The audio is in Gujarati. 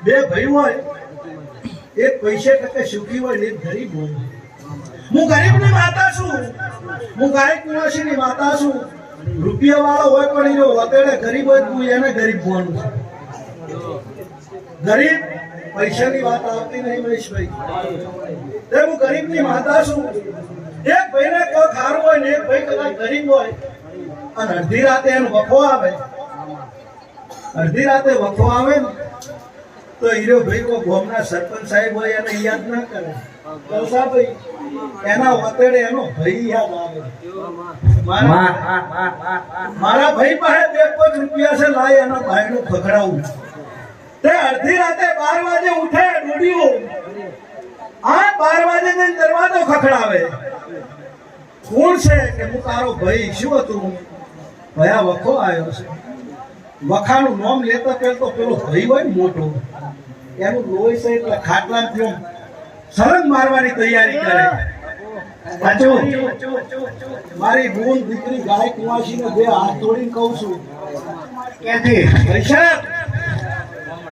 બે ભાઈ હોય, એક પૈસે ટકે સુખી હોય ને એક ગરીબ હોય. હું ગરીબની માતા છું, હું ગાય કુવાસીની માતા છું. રૂપિયા વાળો હોય પણ એ વતેડે ગરીબ હોય તું એને ગરીબ બોલવું છે. ગરીબ પૈસાની વાત આવતી નહીં મહેશભાઈ. હું ગરીબની માતા છું. એક ભાઈને કોઈ ખારું હોય ને એક ભાઈ કદાચ ગરીબ હોય અને અડધી રાતે એનો વખો આવે, અડધી રાતે વખો આવે ને તો હીરો ભાઈ કોઈ ગામના સરપંચ સાહેબ હોય એને યાદ ના કરે. ભાઈ એના વતેડે એનો ભાઈ યાદ આવે. મારા ભાઈ પાસે 2-5 રૂપિયા છે, લાય એના ભાઈનું ખખડાવું. તે અડધી રાતે 12 વાગે ઉઠે ડૂડ્યું, 12 વાગે જઈને દરવાજો ખખડાવે. કોણ છે કે હું તારો ભાઈ. શું હતું? ભયા વખો આવ્યો છે. વખાનું નામ લેતા પેલો પેલો ભાઈ હોય ને મોટો, એનું લોહી છે એટલે ખાટલા થયો સરંગ મારવાની તૈયારી કરે. મારી બોન દીકરી ગાય કુવાસી ને 2 હાથ જોડીને કહું છું, ક્યાંથી પૈસા